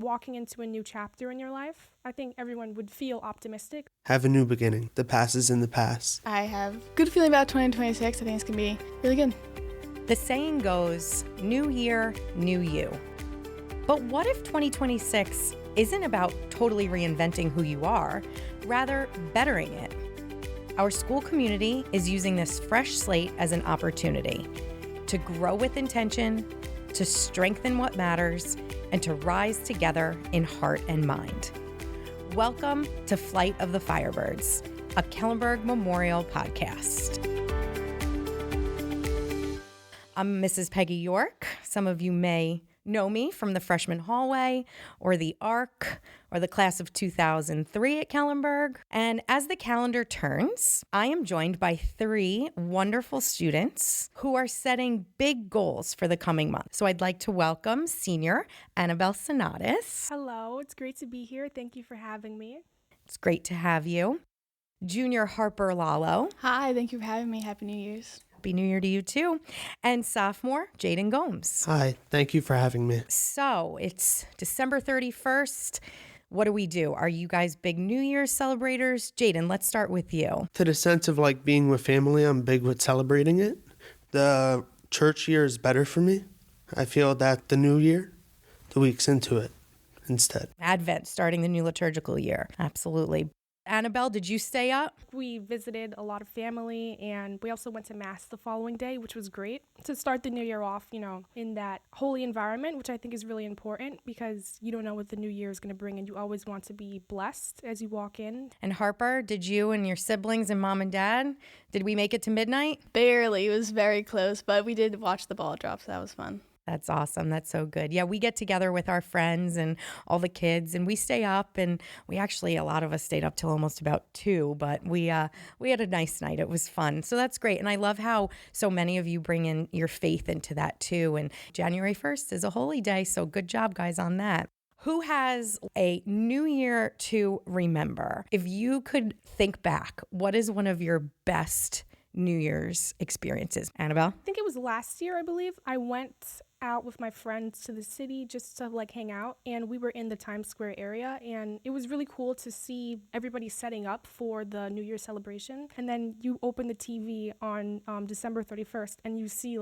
walking into a new chapter in your life. I think everyone would feel optimistic. Have a new beginning. The past is in the past. I have good feeling about 2026. I think it's going to be really good. The saying goes, new year, new you. But what if 2026 isn't about totally reinventing who you are, rather bettering it? Our school community is using this fresh slate as an opportunity to grow with intention, to strengthen what matters, and to rise together in heart and mind. Welcome to Flight of the Firebirds, a Kellenberg Memorial podcast. I'm Mrs. Peggy York. Some of you may know me from the freshman hallway or the ARC or the class of 2003 at Kellenberg. And as the calendar turns, I am joined by three wonderful students who are setting big goals for the coming month. So I'd like to welcome senior Anabelle Senatus. Hello, it's great to be here. Thank you for having me. It's great to have you. Junior Harper Lollo. Hi, thank you for having me. Happy New Year's. Happy New Year to you too. And sophomore Jayden Gomes. Hi, thank you for having me. So it's December 31st. What do we do? Are you guys big New Year's celebrators? Jayden, let's start with you. To the sense of like being with family, I'm big with celebrating it. The church year is better for me. I feel that the new year, the week's into it instead. Advent, starting the new liturgical year. Absolutely. Anabelle, did you stay up? We visited a lot of family, and we also went to Mass the following day, which was great to start the new year off, in that holy environment, which I think is really important because you don't know what the new year is going to bring, and you always want to be blessed as you walk in. And Harper, did you and your siblings and mom and dad, did we make it to midnight? Barely. It was very close, but we did watch the ball drop, so that was fun. That's awesome. That's so good. Yeah, we get together with our friends and all the kids, and we stay up, and we actually, a lot of us stayed up till almost about 2, but we had a nice night. It was fun. So that's great. And I love how so many of you bring in your faith into that too. And January 1st is a holy day. So good job, guys, on that. Who has a new year to remember? If you could think back, what is one of your best New Year's experiences? Anabelle? I think it was last year, I believe. I went out with my friends to the city just to hang out, and we were in the Times Square area, and it was really cool to see everybody setting up for the New Year's celebration. And then you open the TV on December 31st and you see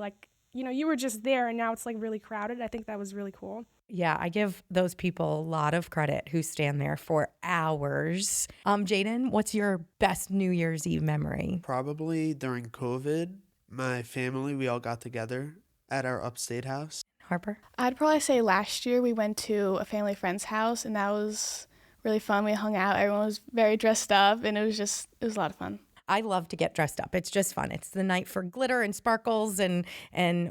you were just there, and now it's really crowded. I think that was really cool. Yeah, I give those people a lot of credit who stand there for hours. Jayden, what's your best New Year's Eve memory? Probably during COVID, my family, we all got together at our upstate house. Harper? I'd probably say last year we went to a family friend's house, and that was really fun. We hung out. Everyone was very dressed up, and it was a lot of fun. I love to get dressed up. It's just fun. It's the night for glitter and sparkles and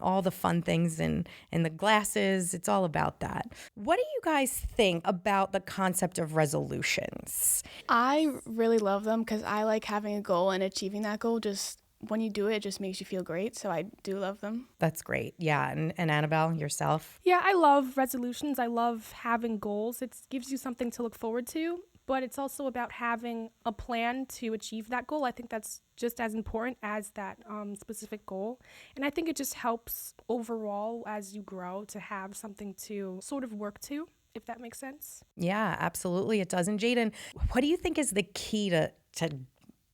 all the fun things and the glasses. It's all about that. What do you guys think about the concept of resolutions? I really love them because I like having a goal and achieving that goal. Just when you do it, it just makes you feel great. So I do love them. That's great. Yeah. And Anabelle, yourself? Yeah, I love resolutions. I love having goals. It gives you something to look forward to. But it's also about having a plan to achieve that goal. I think that's just as important as that specific goal. And I think it just helps overall as you grow to have something to sort of work to, if that makes sense. Yeah, absolutely it does. And Jayden, what do you think is the key to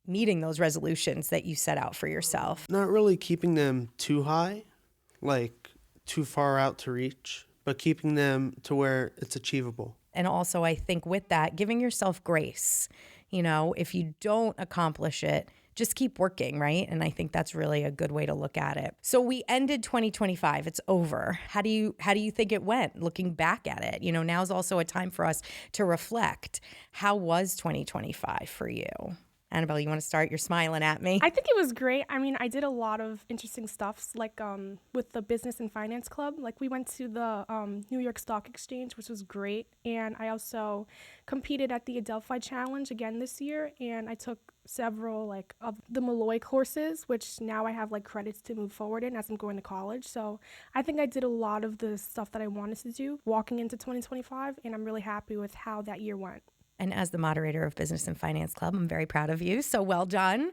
meeting those resolutions that you set out for yourself? Not really keeping them too high, like too far out to reach, but keeping them to where it's achievable. And also, I think with that, giving yourself grace. If you don't accomplish it, just keep working, right? And I think that's really a good way to look at it. So we ended 2025. It's over. How do you think it went? Looking back at it, now's also a time for us to reflect. How was 2025 for you? Anabelle, you want to start? You're smiling at me. I think it was great. I mean, I did a lot of interesting stuff, with the Business and Finance Club. We went to the New York Stock Exchange, which was great. And I also competed at the Adelphi Challenge again this year. And I took several, of the Malloy courses, which now I have, credits to move forward in as I'm going to college. So I think I did a lot of the stuff that I wanted to do walking into 2025. And I'm really happy with how that year went. And as the moderator of Business and Finance Club, I'm very proud of you. So well done.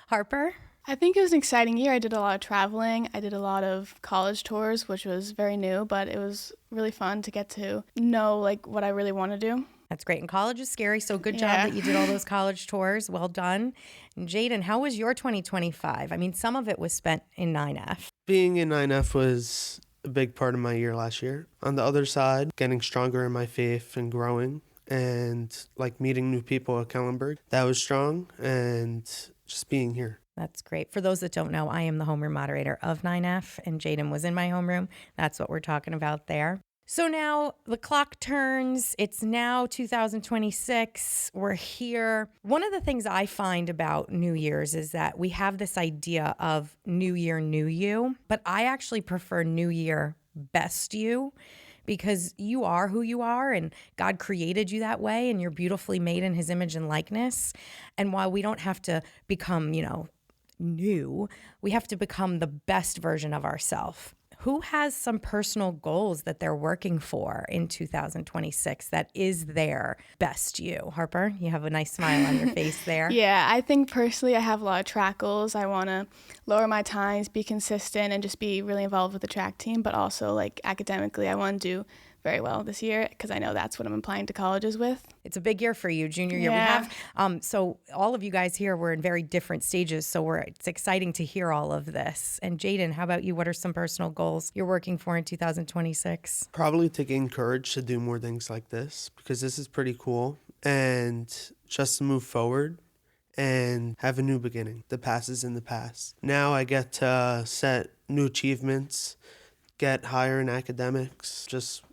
Harper? I think it was an exciting year. I did a lot of traveling. I did a lot of college tours, which was very new, but it was really fun to get to know like what I really want to do. That's great. And college is scary, so good job that you did all those college tours. Well done. And Jayden, how was your 2025? I mean, some of it was spent in 9F. Being in 9F was a big part of my year last year. On the other side, getting stronger in my faith and growing and like meeting new people at Kellenberg. That was strong, and just being here. That's great. For those that don't know, I am the homeroom moderator of 9F, and Jayden was in my homeroom. That's what we're talking about there. So now the clock turns. It's now 2026. We're here. One of the things I find about New Year's is that we have this idea of New Year, New You, but I actually prefer New Year, Best You, because you are who you are and God created you that way and you're beautifully made in his image and likeness. And while we don't have to become, new, we have to become the best version of ourselves. Who has some personal goals that they're working for in 2026 that is their best you? Harper, you have a nice smile on your face there. Yeah, I think personally I have a lot of track goals. I want to lower my times, be consistent, and just be really involved with the track team. But also like academically, I want to do very well this year because I know that's what I'm applying to colleges with. It's a big year for you, junior year. Yeah. We have, so all of you guys here, we're in very different stages. So it's exciting to hear all of this. And Jayden, how about you? What are some personal goals you're working for in 2026? Probably to gain courage to do more things like this because this is pretty cool, and just to move forward and have a new beginning. The past is in the past. Now I get to set new achievements, get higher in academics, just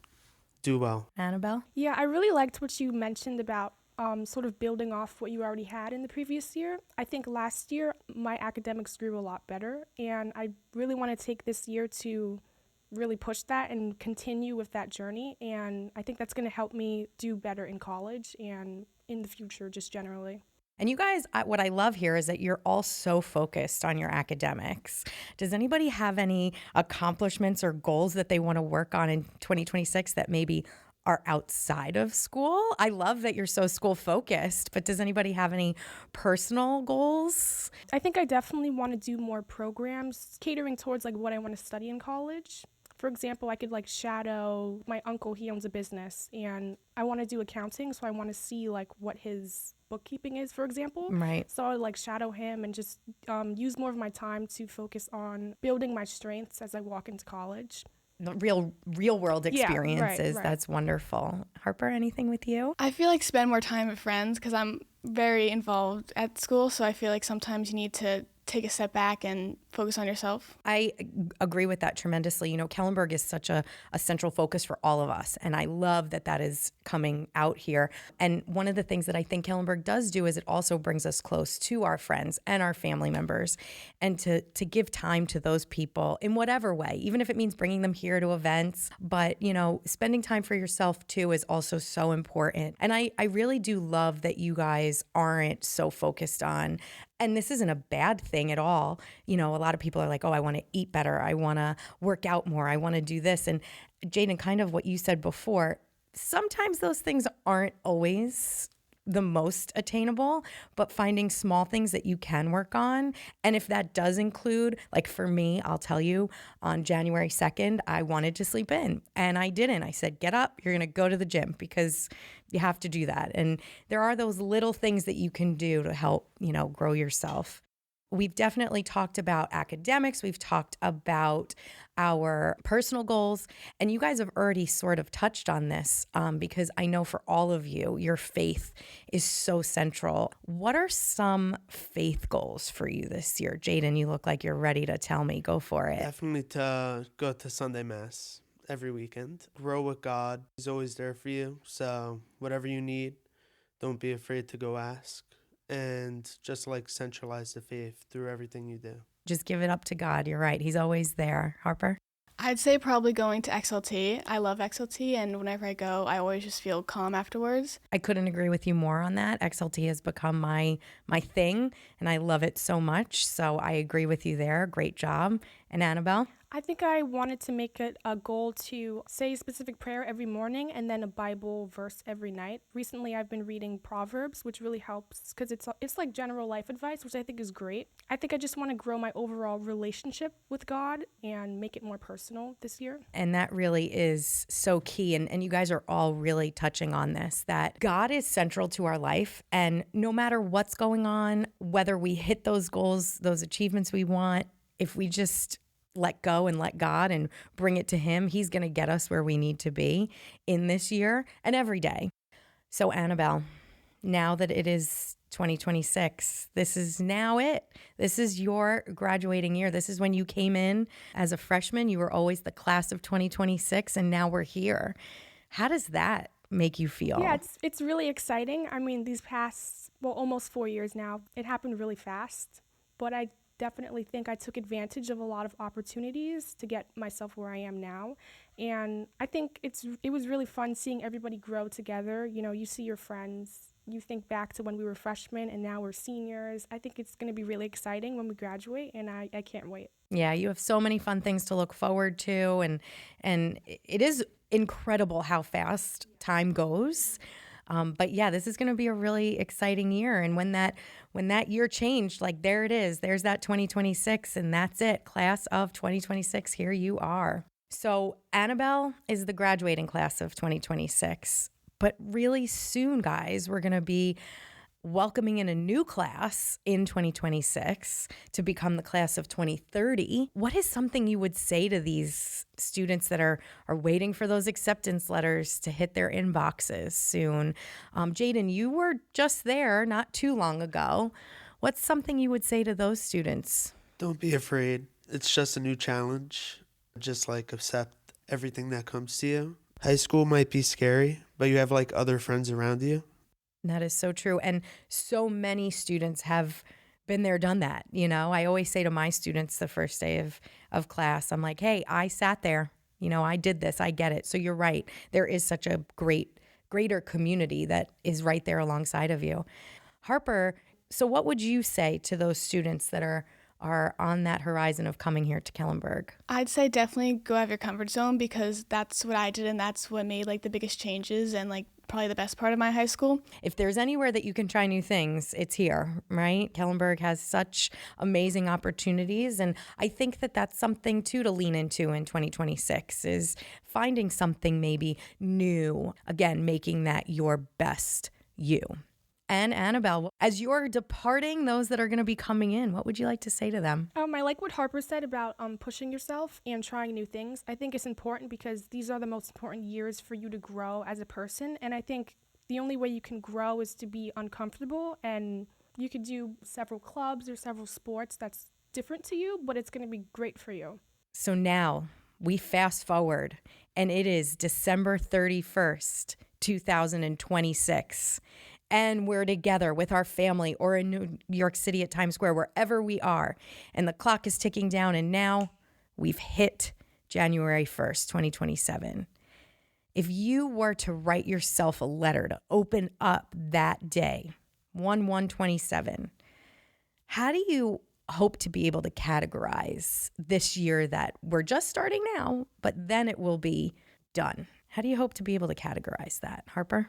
do well. Anabelle? Yeah, I really liked what you mentioned about sort of building off what you already had in the previous year. I think last year my academics grew a lot better, and I really want to take this year to really push that and continue with that journey. And I think that's going to help me do better in college and in the future just generally. And you guys, what I love here is that you're all so focused on your academics. Does anybody have any accomplishments or goals that they want to work on in 2026 that maybe are outside of school? I love that you're so school focused, but does anybody have any personal goals? I think I definitely want to do more programs catering towards like what I want to study in college. For example, I could like shadow my uncle. He owns a business and I want to do accounting. So I want to see like what his bookkeeping is, for example. Right. So I would like shadow him and just use more of my time to focus on building my strengths as I walk into college. The real world experiences. Right. That's wonderful. Harper, anything with you? I feel like spend more time with friends because I'm very involved at school. So I feel like sometimes you need to take a step back and focus on yourself. I agree with that tremendously. Kellenberg is such a central focus for all of us. And I love that that is coming out here. And one of the things that I think Kellenberg does do is it also brings us close to our friends and our family members and to give time to those people in whatever way, even if it means bringing them here to events. But, spending time for yourself too is also so important. And I really do love that you guys aren't so focused on, and this isn't a bad thing at all. A lot of people are like, oh, I want to eat better. I want to work out more. I want to do this. And Jayden, kind of what you said before, sometimes those things aren't always the most attainable, but finding small things that you can work on. And if that does include, like for me, I'll tell you, on January 2nd, I wanted to sleep in and I didn't. I said, get up, you're going to go to the gym because you have to do that. And there are those little things that you can do to help, grow yourself. We've definitely talked about academics. We've talked about our personal goals. And you guys have already sort of touched on this because I know for all of you, your faith is so central. What are some faith goals for you this year? Jayden, you look like you're ready to tell me. Go for it. Definitely to go to Sunday Mass every weekend. Grow with God. He's always there for you. So whatever you need, don't be afraid to go ask. And just like centralize the faith through everything you do. Just give it up to God. You're right. He's always there. Harper? I'd say probably going to XLT. I love XLT, and whenever I go, I always just feel calm afterwards. I couldn't agree with you more on that. XLT has become my thing, and I love it so much. So I agree with you there. Great job. And Anabelle? I think I wanted to make it a goal to say a specific prayer every morning and then a Bible verse every night. Recently, I've been reading Proverbs, which really helps because it's like general life advice, which I think is great. I think I just want to grow my overall relationship with God and make it more personal this year. And that really is so key. And you guys are all really touching on this, that God is central to our life. And no matter what's going on, whether we hit those goals, those achievements we want, if we just let go and let God and bring it to Him, He's going to get us where we need to be in this year and every day. So Anabelle, now that it is 2026, this is now it. This is your graduating year. This is when you came in as a freshman. You were always the class of 2026, and now we're here. How does that make you feel? Yeah, it's really exciting. I mean, these past, almost 4 years now, it happened really fast, but I definitely think I took advantage of a lot of opportunities to get myself where I am now. And I think it was really fun seeing everybody grow together. You know, you see your friends, you think back to when we were freshmen and now we're seniors. I think it's going to be really exciting when we graduate, and I can't wait. Yeah, you have so many fun things to look forward to, and it is incredible how fast time goes. But yeah, this is going to be a really exciting year. And when that year changed, like there it is, there's that 2026, and that's it. Class of 2026, here you are. So Anabelle is the graduating class of 2026. But really soon, guys, we're going to be welcoming in a new class in 2026 to become the class of 2030. What is something you would say to these students that are waiting for those acceptance letters to hit their inboxes soon? Jayden, you were just there not too long ago. What's something you would say to those students? Don't be afraid. It's just a new challenge. Just like accept everything that comes to you. High school might be scary, but you have like other friends around you. That is so true. And so many students have been there, done that. You know, I always say to my students the first day of class, I'm like, hey, I sat there, you know, I did this, I get it. So you're right. There is such a greater community that is right there alongside of you. Harper, so what would you say to those students that are on that horizon of coming here to Kellenberg? I'd say definitely go out of your comfort zone, because that's what I did, and that's what made like the biggest changes and like probably the best part of my high school. If there's anywhere that you can try new things, it's here, right? Kellenberg has such amazing opportunities, and I think that that's something too to lean into in 2026 is finding something maybe new, again, making that your best you. And Anabelle, as you're departing those that are going to be coming in, what would you like to say to them? I like what Harper said about pushing yourself and trying new things. I think it's important because these are the most important years for you to grow as a person. And I think the only way you can grow is to be uncomfortable. And you could do several clubs or several sports that's different to you, but it's going to be great for you. So now we fast forward, and it is December 31st, 2026. And we're together with our family or in New York City at Times Square, wherever we are. And the clock is ticking down, and now we've hit January 1st, 2027. If you were to write yourself a letter to open up that day, 1/1/27, how do you hope to be able to categorize this year that we're just starting now, but then it will be done? How do you hope to be able to categorize that, Harper?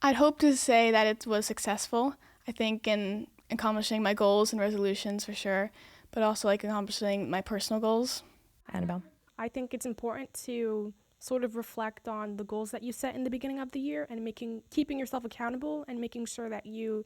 I'd hope to say that it was successful, I think, in accomplishing my goals and resolutions for sure, but also like accomplishing my personal goals. Anabelle? I think it's important to sort of reflect on the goals that you set in the beginning of the year and keeping yourself accountable and making sure that you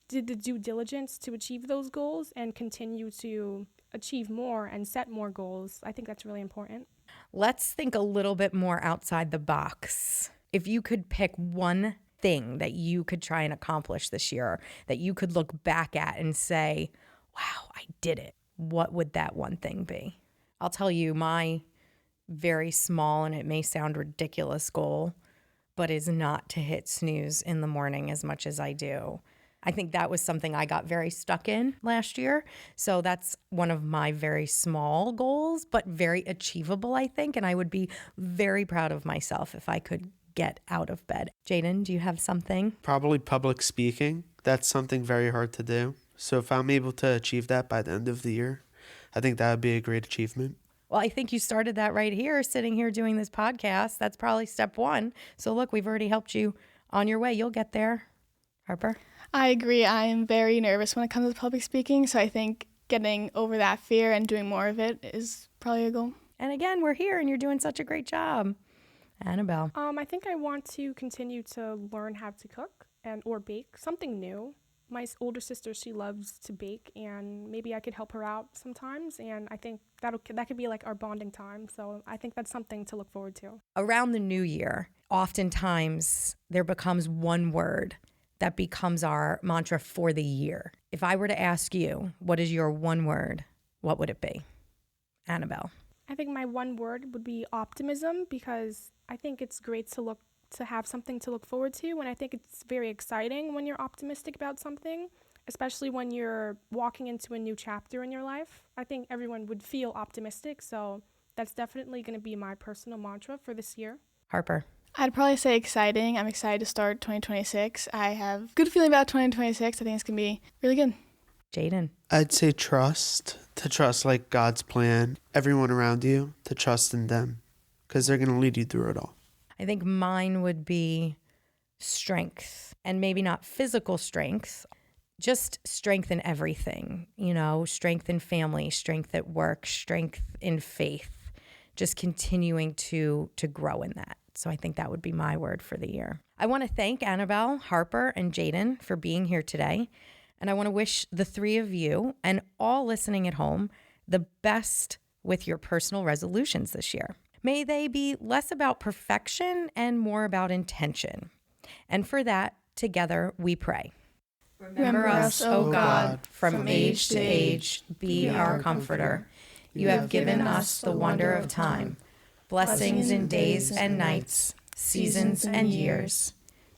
did the due diligence to achieve those goals and continue to achieve more and set more goals. I think that's really important. Let's think a little bit more outside the box. If you could pick one thing that you could try and accomplish this year, that you could look back at and say, wow, I did it, what would that one thing be? I'll tell you my very small, and it may sound ridiculous, goal, but is not to hit snooze in the morning as much as I do. I think that was something I got very stuck in last year. So that's one of my very small goals, but very achievable, I think. And I would be very proud of myself if I could get out of bed. Jayden, do you have something? Probably public speaking. That's something very hard to do. So if I'm able to achieve that by the end of the year, I think that would be a great achievement. Well, I think you started that right here, sitting here doing this podcast. That's probably step one. So look, we've already helped you on your way. You'll get there. Harper? I agree. I am very nervous when it comes to public speaking, so I think getting over that fear and doing more of it is probably a goal. And again, we're here and you're doing such a great job. Anabelle? I think I want to continue to learn how to cook or bake, something new. My older sister, she loves to bake, and maybe I could help her out sometimes, and I think that could be like our bonding time. So I think that's something to look forward to. Around the new year, oftentimes there becomes one word that becomes our mantra for the year. If I were to ask you, what is your one word, what would it be? Anabelle? I think my one word would be optimism, because I think it's great to have something to look forward to, and I think it's very exciting when you're optimistic about something, especially when you're walking into a new chapter in your life. I think everyone would feel optimistic, so that's definitely going to be my personal mantra for this year. Harper? I'd probably say exciting. I'm excited to start 2026. I have a good feeling about 2026. I think it's going to be really good. Jayden? I'd say trust. To trust like God's plan, everyone around you, to trust in them, because they're going to lead you through it all. I think mine would be strength, and maybe not physical strength, just strength in everything, strength in family, strength at work, strength in faith, just continuing to grow in that. So I think that would be my word for the year. I want to thank Anabelle, Harper, and Jayden for being here today. And I want to wish the three of you and all listening at home the best with your personal resolutions this year. May they be less about perfection and more about intention. And for that, together we pray. Remember us, O God, from age to age, be our comforter. You have given us the wonder of time, blessings in days and nights, seasons and years.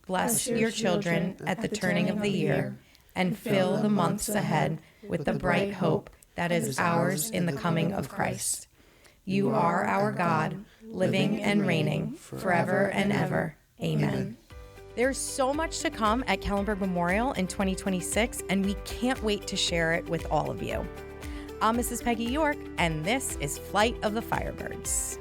Bless your children at the turning of the year, and fill the months ahead with the bright hope that is ours in the coming of Christ. You are our God, living and reigning forever and ever. Amen. There's so much to come at Kellenberg Memorial in 2026, and we can't wait to share it with all of you. I'm Mrs. Peggy York, and this is Flight of the Firebirds.